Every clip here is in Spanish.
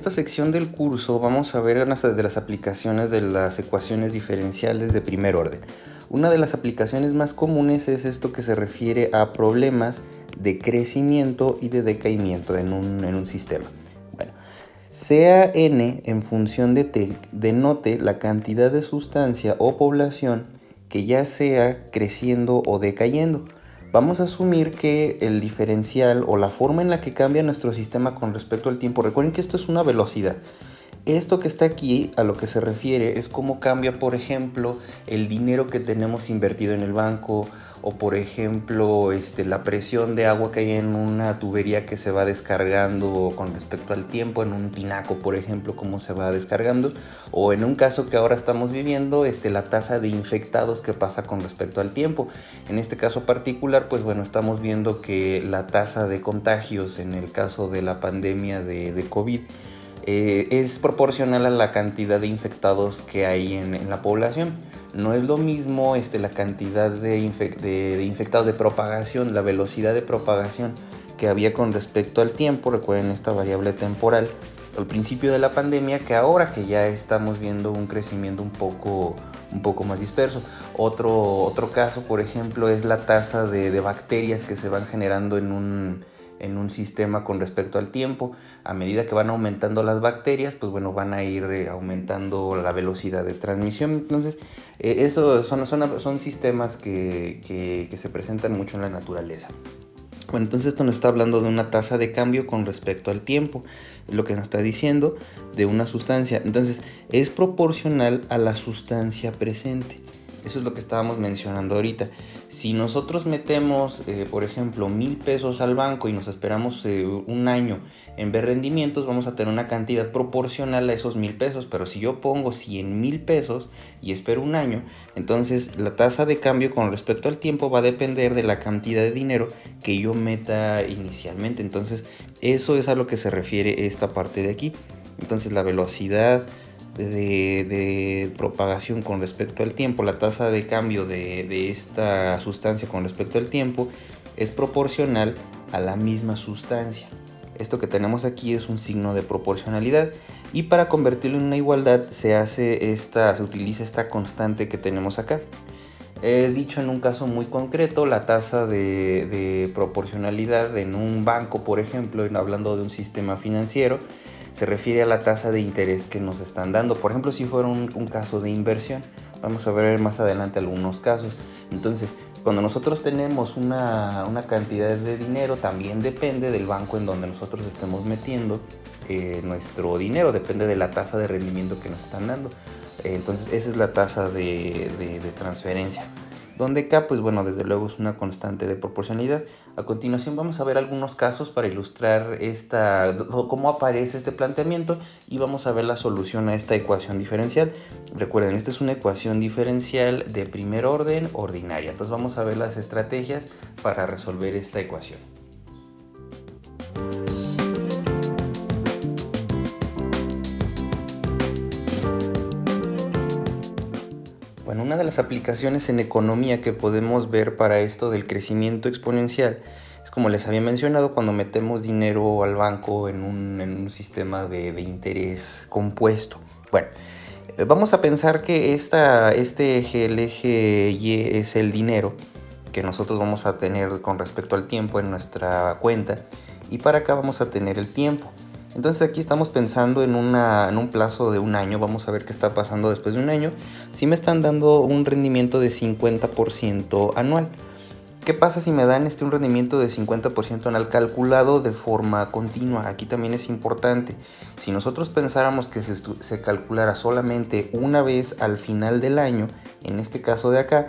esta sección del curso vamos a ver una de las aplicaciones de las ecuaciones diferenciales de primer orden. Una de las aplicaciones más comunes es esto que se refiere a problemas de crecimiento y de decaimiento en un sistema. Bueno, sea n en función de t denote la cantidad de sustancia o población que ya sea creciendo o decayendo. Vamos a asumir que el diferencial o la forma en la que cambia nuestro sistema con respecto al tiempo, recuerden que esto es una velocidad. Esto que está aquí a lo que se refiere es cómo cambia, por ejemplo, el dinero que tenemos invertido en el banco, o por ejemplo la presión de agua que hay en una tubería que se va descargando con respecto al tiempo, en un tinaco por ejemplo, cómo se va descargando, o en un caso que ahora estamos viviendo, la tasa de infectados que pasa con respecto al tiempo. En este caso particular, pues bueno, estamos viendo que la tasa de contagios en el caso de la pandemia de COVID es proporcional a la cantidad de infectados que hay en la población. No es lo mismo la cantidad de infectados, de propagación, la velocidad de propagación que había con respecto al tiempo. Recuerden esta variable temporal al principio de la pandemia, que ahora que ya estamos viendo un crecimiento un poco más disperso. Otro caso, por ejemplo, es la tasa de bacterias que se van generando en un sistema con respecto al tiempo. A medida que van aumentando las bacterias, pues bueno, van a ir aumentando la velocidad de transmisión. Entonces, eso son sistemas que se presentan mucho en la naturaleza. Bueno, entonces esto nos está hablando de una tasa de cambio con respecto al tiempo, es lo que nos está diciendo de una sustancia. Entonces, es proporcional a la sustancia presente. Eso es lo que estábamos mencionando ahorita. Si nosotros metemos, por ejemplo, 1,000 pesos al banco y nos esperamos un año en ver rendimientos, vamos a tener una cantidad proporcional a esos 1,000 pesos. Pero si yo pongo 100,000 pesos y espero un año, entonces la tasa de cambio con respecto al tiempo va a depender de la cantidad de dinero que yo meta inicialmente. Entonces, eso es a lo que se refiere esta parte de aquí. Entonces, la velocidad de propagación con respecto al tiempo, la tasa de cambio de esta sustancia con respecto al tiempo es proporcional a la misma sustancia. Esto que tenemos aquí es un signo de proporcionalidad, y para convertirlo en una igualdad se utiliza esta constante que tenemos acá. He dicho en un caso muy concreto, la tasa de proporcionalidad en un banco, por ejemplo, hablando de un sistema financiero, se refiere a la tasa de interés que nos están dando. Por ejemplo, si fuera un caso de inversión, vamos a ver más adelante algunos casos. Entonces, cuando nosotros tenemos una cantidad de dinero, también depende del banco en donde nosotros estemos metiendo nuestro dinero, depende de la tasa de rendimiento que nos están dando. Entonces, esa es la tasa de transferencia. Donde K, pues bueno, desde luego es una constante de proporcionalidad. A continuación vamos a ver algunos casos para ilustrar cómo aparece este planteamiento, y vamos a ver la solución a esta ecuación diferencial. Recuerden, esta es una ecuación diferencial de primer orden ordinaria. Entonces vamos a ver las estrategias para resolver esta ecuación. Bueno, una de las aplicaciones en economía que podemos ver para esto del crecimiento exponencial es, como les había mencionado, cuando metemos dinero al banco en un sistema de interés compuesto. Bueno, vamos a pensar que este eje, el eje Y, es el dinero que nosotros vamos a tener con respecto al tiempo en nuestra cuenta, y para acá vamos a tener el tiempo. Entonces aquí estamos pensando en un plazo de un año. Vamos a ver qué está pasando después de un año. Si me están dando un rendimiento de 50% anual. ¿Qué pasa si me dan un rendimiento de 50% anual calculado de forma continua? Aquí también es importante. Si nosotros pensáramos que se calculara solamente una vez al final del año, en este caso de acá,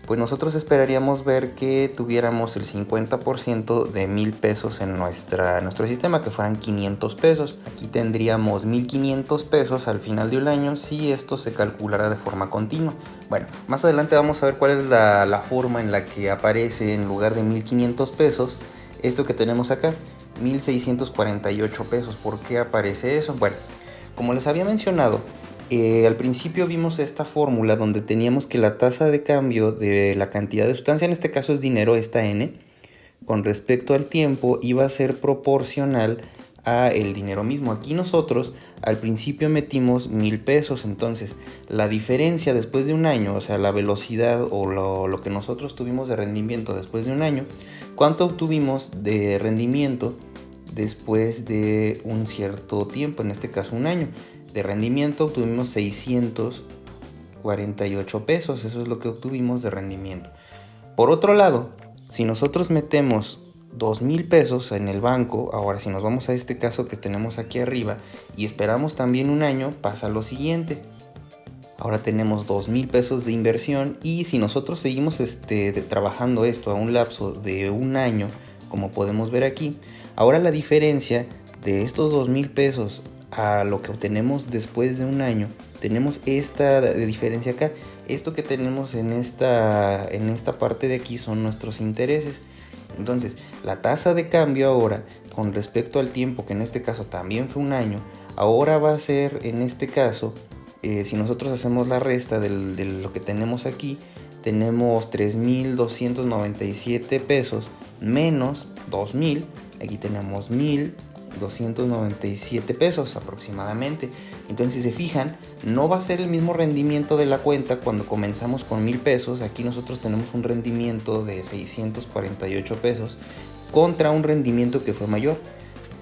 pues nosotros esperaríamos ver que tuviéramos el 50% de 1,000 pesos en nuestro sistema, que fueran 500 pesos. Aquí tendríamos 1,500 pesos al final de un año si esto se calculara de forma continua. Bueno, más adelante vamos a ver cuál es la forma en la que aparece, en lugar de 1,500 pesos, esto que tenemos acá, 1,648 pesos. ¿Por qué aparece eso? Bueno, como les había mencionado, al principio vimos esta fórmula donde teníamos que la tasa de cambio de la cantidad de sustancia, en este caso es dinero, esta n, con respecto al tiempo iba a ser proporcional a el dinero mismo. Aquí nosotros al principio metimos 1,000 pesos, entonces la diferencia después de un año, o sea, la velocidad o lo que nosotros tuvimos de rendimiento después de un año, ¿cuánto obtuvimos de rendimiento después de un cierto tiempo? En este caso un año. De rendimiento obtuvimos 648 pesos, eso es lo que obtuvimos de rendimiento. Por otro lado, si nosotros metemos 2,000 pesos en el banco, ahora si nos vamos a este caso que tenemos aquí arriba y esperamos también un año, pasa lo siguiente. Ahora tenemos 2,000 pesos de inversión y si nosotros seguimos trabajando esto a un lapso de un año, como podemos ver aquí, ahora la diferencia de estos 2,000 pesos a lo que obtenemos después de un año, tenemos esta diferencia acá. Esto que tenemos en esta parte de aquí son nuestros intereses. Entonces, la tasa de cambio ahora, con respecto al tiempo, que en este caso también fue un año, ahora va a ser, en este caso, si nosotros hacemos la resta de lo que tenemos aquí, tenemos 3,297 pesos menos 2,000, aquí tenemos 1,297 pesos aproximadamente. Entonces, si se fijan, no va a ser el mismo rendimiento de la cuenta cuando comenzamos con 1,000 pesos. Aquí nosotros tenemos un rendimiento de 648 pesos contra un rendimiento que fue mayor.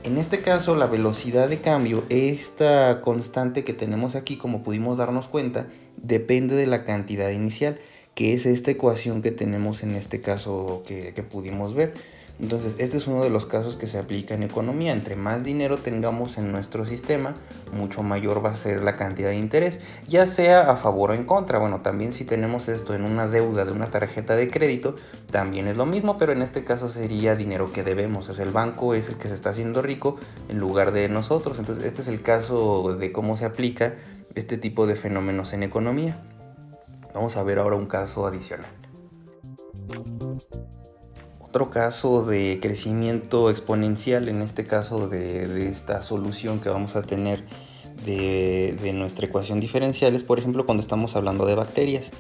En este caso, la velocidad de cambio, esta constante que tenemos aquí, como pudimos darnos cuenta, depende de la cantidad inicial, que es esta ecuación que tenemos en este caso que pudimos ver. Entonces, este es uno de los casos que se aplica en economía. Entre más dinero tengamos en nuestro sistema, mucho mayor va a ser la cantidad de interés, ya sea a favor o en contra. Bueno, también si tenemos esto en una deuda de una tarjeta de crédito, también es lo mismo, pero en este caso sería dinero que debemos. O sea, el banco es el que se está haciendo rico en lugar de nosotros. Entonces, este es el caso de cómo se aplica este tipo de fenómenos en economía. Vamos a ver ahora un caso adicional. Otro caso de crecimiento exponencial, en este caso de esta solución que vamos a tener de nuestra ecuación diferencial, es por ejemplo cuando estamos hablando de bacterias.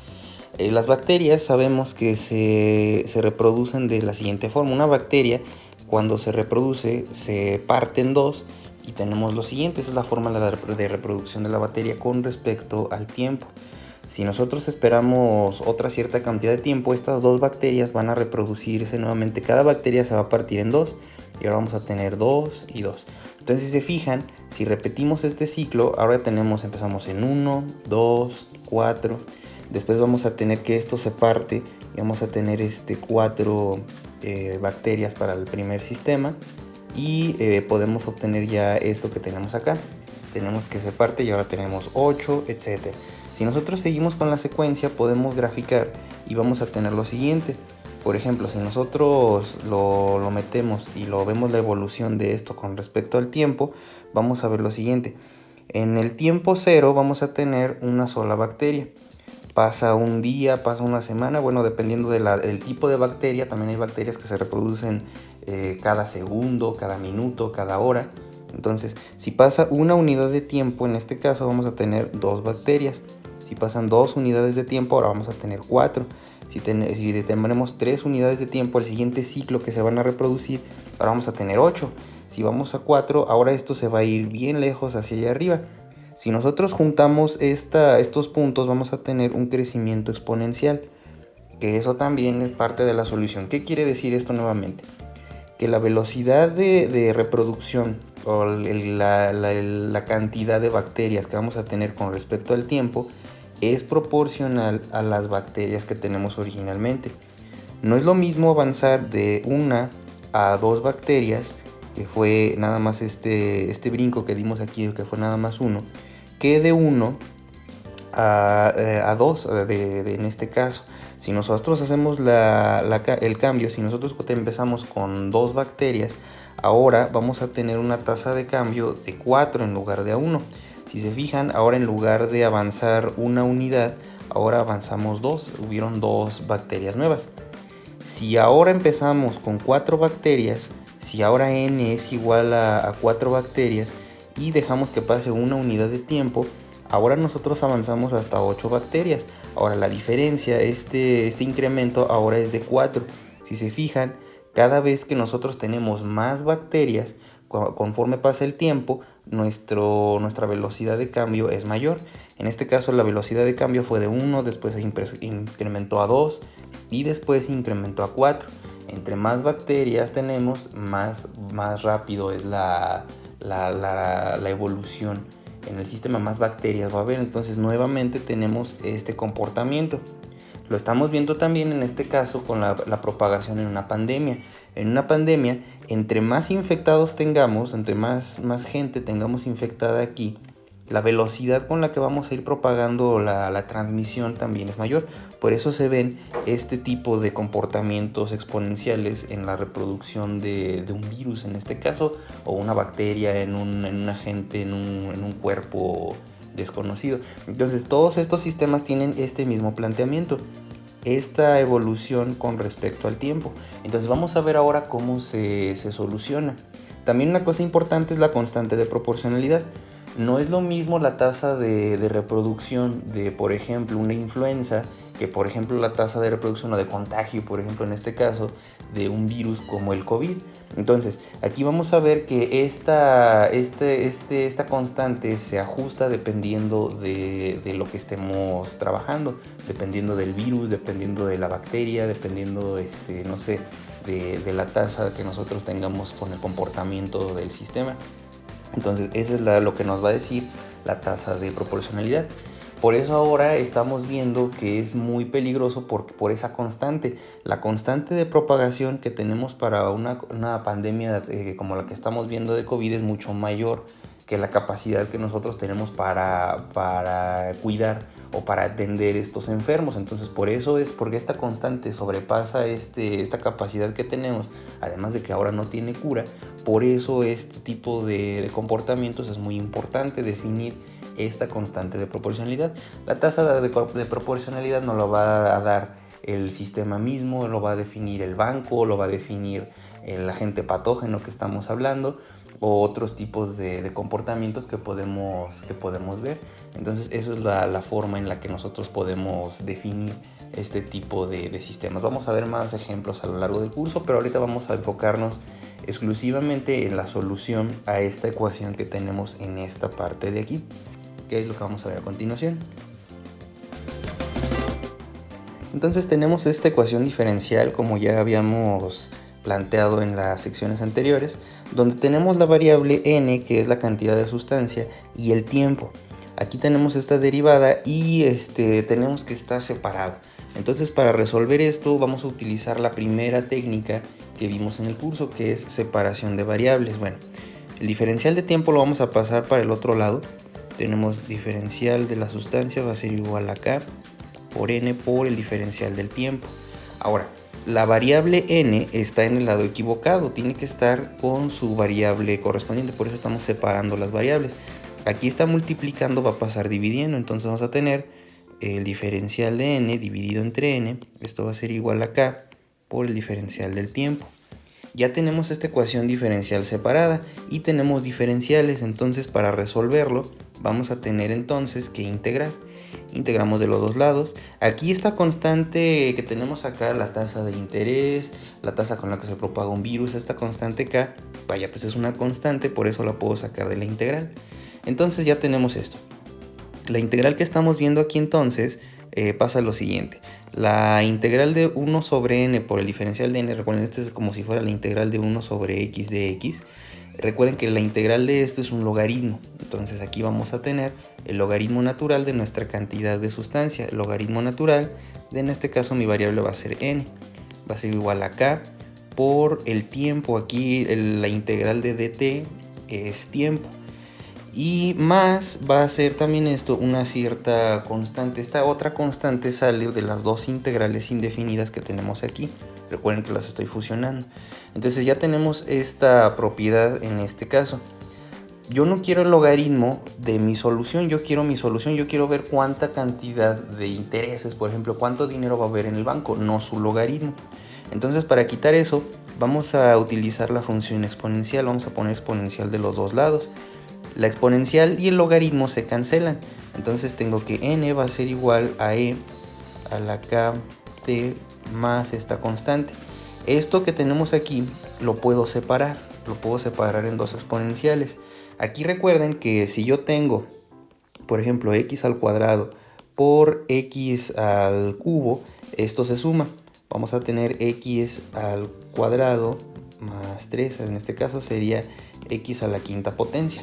Las bacterias sabemos que se reproducen de la siguiente forma. Una bacteria, cuando se reproduce, se parte en dos y tenemos lo siguiente. Esa es la forma de reproducción de la bacteria con respecto al tiempo. Si nosotros esperamos otra cierta cantidad de tiempo, estas dos bacterias van a reproducirse nuevamente. Cada bacteria se va a partir en dos y ahora vamos a tener 2 y 2. Entonces, si se fijan, si repetimos este ciclo, ahora empezamos en 1, 2, 4. Después vamos a tener que esto se parte y vamos a tener 4 bacterias para el primer sistema y podemos obtener ya esto que tenemos acá. Tenemos que se parte y ahora tenemos 8, etc. Si nosotros seguimos con la secuencia, podemos graficar y vamos a tener lo siguiente. Por ejemplo, si nosotros lo metemos y lo vemos la evolución de esto con respecto al tiempo, vamos a ver lo siguiente. En el tiempo cero vamos a tener una sola bacteria. Pasa un día, pasa una semana, bueno, dependiendo del tipo de bacteria. También hay bacterias que se reproducen cada segundo, cada minuto, cada hora. Entonces, si pasa una unidad de tiempo, en este caso vamos a tener 2 bacterias. Si pasan 2 unidades de tiempo, ahora vamos a tener 4. Si tenemos 3 unidades de tiempo, el siguiente ciclo que se van a reproducir, ahora vamos a tener 8. Si vamos a 4, ahora esto se va a ir bien lejos hacia allá arriba. Si nosotros juntamos estos puntos, vamos a tener un crecimiento exponencial, que eso también es parte de la solución. ¿Qué quiere decir esto nuevamente? Que la velocidad de reproducción o la cantidad de bacterias que vamos a tener con respecto al tiempo es proporcional a las bacterias que tenemos originalmente. No es lo mismo avanzar de 1 a 2 bacterias, que fue nada más este brinco que dimos aquí, que fue nada más 1, que de 1 a 2 en este caso. Si nosotros hacemos el cambio, si nosotros empezamos con 2 bacterias, ahora vamos a tener una tasa de cambio de 4 en lugar de 1. Si se fijan, ahora en lugar de avanzar una unidad, ahora avanzamos 2, hubieron 2 bacterias nuevas. Si ahora empezamos con 4 bacterias, si ahora n es igual a 4 bacterias y dejamos que pase una unidad de tiempo, ahora nosotros avanzamos hasta 8 bacterias. Ahora la diferencia, este incremento ahora es de 4. Si se fijan, cada vez que nosotros tenemos más bacterias, conforme pasa el tiempo, nuestra velocidad de cambio es mayor. En este caso la velocidad de cambio fue de 1, después se incrementó a 2 y después se incrementó a 4. Entre más bacterias tenemos, más rápido es la evolución. En el sistema más bacterias va a haber, entonces nuevamente tenemos este comportamiento. Lo estamos viendo también en este caso con la propagación en una pandemia. En una pandemia, entre más infectados tengamos, entre más gente tengamos infectada aquí, la velocidad con la que vamos a ir propagando la transmisión también es mayor. Por eso se ven este tipo de comportamientos exponenciales en la reproducción de un virus en este caso, o una bacteria en un agente, en un cuerpo desconocido. Entonces todos estos sistemas tienen este mismo planteamiento, esta evolución con respecto al tiempo. Entonces vamos a ver ahora cómo se soluciona. También una cosa importante es la constante de proporcionalidad. No es lo mismo la tasa de reproducción de, por ejemplo, una influenza, que por ejemplo la tasa de reproducción o de contagio, por ejemplo en este caso, de un virus como el COVID. Entonces, aquí vamos a ver que esta constante se ajusta dependiendo de lo que estemos trabajando, dependiendo del virus, dependiendo de la bacteria, dependiendo, no sé, de la tasa que nosotros tengamos con el comportamiento del sistema. Entonces, eso es lo que nos va a decir la tasa de proporcionalidad. Por eso ahora estamos viendo que es muy peligroso por esa constante. La constante de propagación que tenemos para una pandemia como la que estamos viendo de COVID es mucho mayor que la capacidad que nosotros tenemos para cuidar o para atender estos enfermos. Entonces por eso es porque esta constante sobrepasa esta capacidad que tenemos, además de que ahora no tiene cura. Por eso este tipo de comportamientos es muy importante definir esta constante de proporcionalidad. La tasa de proporcionalidad nos lo va a dar el sistema mismo, lo va a definir el banco, lo va a definir el agente patógeno que estamos hablando, o otros tipos de comportamientos que podemos ver. Entonces eso es la forma en la que nosotros podemos definir este tipo de sistemas. Vamos a ver más ejemplos a lo largo del curso, pero ahorita vamos a enfocarnos exclusivamente en la solución a esta ecuación que tenemos en esta parte de aquí, que es lo que vamos a ver a continuación. Entonces tenemos esta ecuación diferencial, como ya habíamos planteado en las secciones anteriores, donde tenemos la variable n, que es la cantidad de sustancia, y el tiempo. Aquí tenemos esta derivada y tenemos que estar separado. Entonces para resolver esto vamos a utilizar la primera técnica que vimos en el curso, que es separación de variables. Bueno, el diferencial de tiempo lo vamos a pasar para el otro lado. Tenemos diferencial de la sustancia va a ser igual a k por n por el diferencial del tiempo. Ahora, la variable n está en el lado equivocado, tiene que estar con su variable correspondiente, por eso estamos separando las variables. Aquí está multiplicando, va a pasar dividiendo, entonces vamos a tener el diferencial de n dividido entre n, esto va a ser igual a k por el diferencial del tiempo. Ya tenemos esta ecuación diferencial separada y tenemos diferenciales, entonces para resolverlo vamos a tener entonces que integrar. Integramos de los dos lados. Aquí esta constante que tenemos acá, la tasa de interés, la tasa con la que se propaga un virus, esta constante k, vaya, pues es una constante, por eso la puedo sacar de la integral. Entonces ya tenemos esto. La integral que estamos viendo aquí entonces pasa lo siguiente. La integral de 1 sobre n por el diferencial de n, recuerden, este es como si fuera la integral de 1 sobre x de x. Recuerden que la integral de esto es un logaritmo, entonces aquí vamos a tener el logaritmo natural de nuestra cantidad de sustancia. El logaritmo natural de, en este caso mi variable va a ser n, va a ser igual a k por el tiempo. Aquí la integral de dt es tiempo, y más va a ser también esto una cierta constante. Esta otra constante sale de las dos integrales indefinidas que tenemos aquí. Recuerden que las estoy fusionando. Entonces ya tenemos esta propiedad en este caso. Yo no quiero el logaritmo de mi solución, yo quiero mi solución, yo quiero ver cuánta cantidad de intereses, por ejemplo, cuánto dinero va a haber en el banco, no su logaritmo. Entonces para quitar eso vamos a utilizar la función exponencial, vamos a poner exponencial de los dos lados. La exponencial y el logaritmo se cancelan, entonces tengo que n va a ser igual a e a la kt más esta constante. Esto que tenemos aquí lo puedo separar. lo puedo separar en dos exponenciales. Aquí recuerden que si yo tengo, por ejemplo, x al cuadrado por x al cubo, esto se suma. Vamos a tener x al cuadrado más 3, en este caso sería x a la quinta potencia.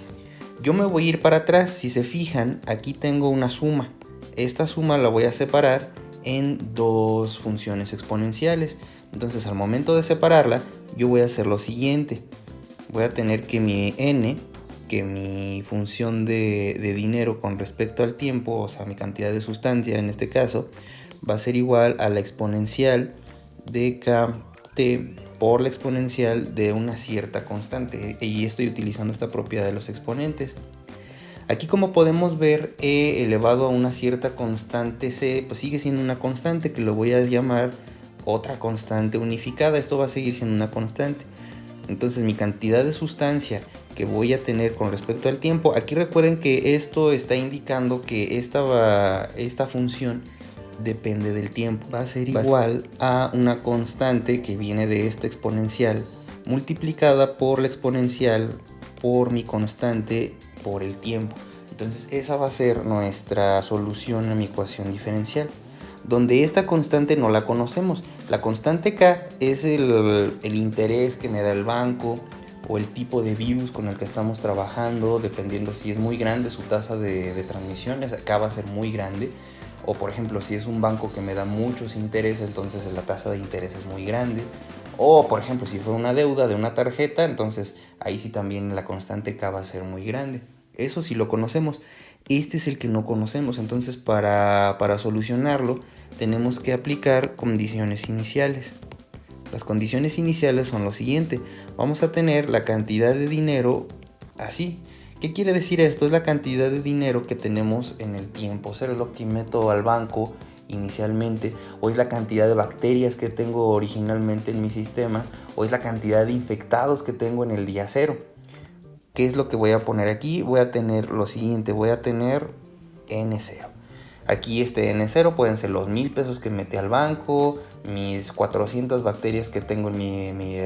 Yo me voy a ir para atrás. Si se fijan, aquí tengo una suma. Esta suma la voy a separar en dos funciones exponenciales. Entonces al momento de separarla, yo voy a hacer lo siguiente. Voy a tener que mi n, que mi función de dinero con respecto al tiempo, o sea mi cantidad de sustancia en este caso, va a ser igual a la exponencial de kt por la exponencial de una cierta constante, y estoy utilizando esta propiedad de los exponentes. Aquí, como podemos ver, e elevado a una cierta constante c, pues sigue siendo una constante que lo voy a llamar otra constante unificada. Esto va a seguir siendo una constante. Entonces mi cantidad de sustancia que voy a tener con respecto al tiempo, aquí recuerden que esto está indicando que esta función depende del tiempo. Va a ser igual a una constante que viene de esta exponencial multiplicada por la exponencial por mi constante por el tiempo. Entonces esa va a ser nuestra solución a mi ecuación diferencial, donde esta constante no la conocemos. La constante k es el interés que me da el banco o el tipo de virus con el que estamos trabajando, dependiendo si es muy grande su tasa de transmisión, acá va a ser muy grande. O por ejemplo, si es un banco que me da muchos intereses, entonces la tasa de interés es muy grande. O por ejemplo, si fue una deuda de una tarjeta, entonces ahí sí también la constante k va a ser muy grande. Eso sí lo conocemos. Este es el que no conocemos. Entonces para solucionarlo tenemos que aplicar condiciones iniciales. Las condiciones iniciales son lo siguiente. Vamos a tener la cantidad de dinero así. ¿Qué quiere decir esto? Es la cantidad de dinero que tenemos en el tiempo cero, es lo que meto al banco inicialmente, o es la cantidad de bacterias que tengo originalmente en mi sistema, o es la cantidad de infectados que tengo en el día cero. ¿Qué es lo que voy a poner aquí? Voy a tener lo siguiente, voy a tener N0. Aquí este N0 pueden ser los 1000 pesos que metí al banco, mis 400 bacterias que tengo en mi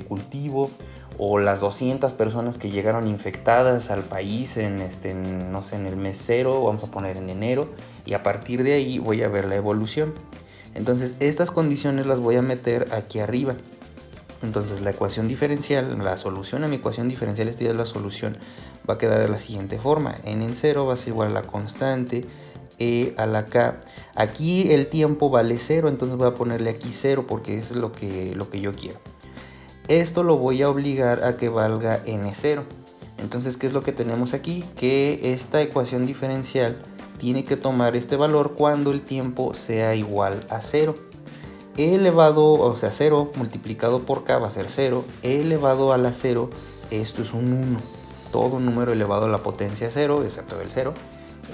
cultivo, o las 200 personas que llegaron infectadas al país no sé, en el mes 0, vamos a poner en enero, y a partir de ahí voy a ver la evolución. Entonces estas condiciones las voy a meter aquí arriba. Entonces la ecuación diferencial, la solución a mi ecuación diferencial, esta ya es la solución, va a quedar de la siguiente forma. N en 0 va a ser igual a la constante e a la k. Aquí el tiempo vale 0, entonces voy a ponerle aquí 0 porque es lo que yo quiero. Esto lo voy a obligar a que valga n0. Entonces, ¿qué es lo que tenemos aquí? Que esta ecuación diferencial tiene que tomar este valor cuando el tiempo sea igual a 0. E elevado, o sea, 0 multiplicado por k va a ser 0. E elevado a la 0, esto es un 1. Todo número elevado a la potencia 0, excepto el 0,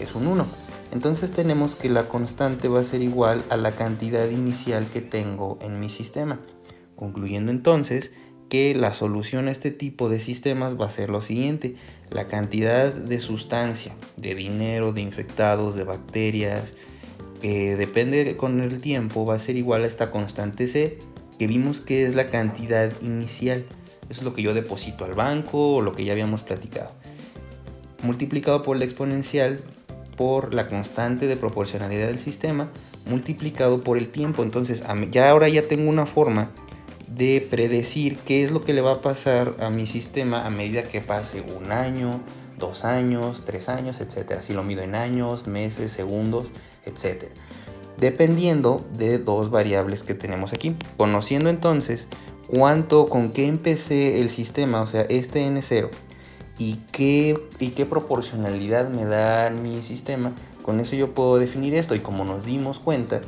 es un 1. Entonces tenemos que la constante va a ser igual a la cantidad inicial que tengo en mi sistema. Concluyendo entonces que la solución a este tipo de sistemas va a ser lo siguiente: la cantidad de sustancia, de dinero, de infectados, de bacterias, que depende con el tiempo, va a ser igual a esta constante C, que vimos que es la cantidad inicial. Eso es lo que yo deposito al banco o lo que ya habíamos platicado, multiplicado por la exponencial por la constante de proporcionalidad del sistema, multiplicado por el tiempo. Entonces ahora ya tengo una forma de predecir qué es lo que le va a pasar a mi sistema a medida que pase un año, 2 años, 3 años, etc. Si lo mido en años, meses, segundos, etc. Dependiendo de dos variables que tenemos aquí. Conociendo entonces con qué empecé el sistema, o sea, este N0, y qué proporcionalidad me da mi sistema, con eso yo puedo definir esto. Y como nos dimos cuenta,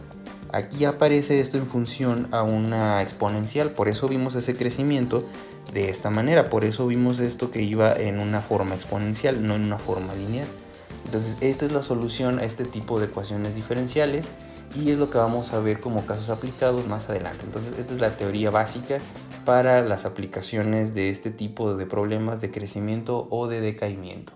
aquí aparece esto en función a una exponencial, por eso vimos ese crecimiento de esta manera, por eso vimos esto que iba en una forma exponencial, no en una forma lineal. Entonces esta es la solución a este tipo de ecuaciones diferenciales y es lo que vamos a ver como casos aplicados más adelante. Entonces esta es la teoría básica para las aplicaciones de este tipo de problemas de crecimiento o de decaimiento.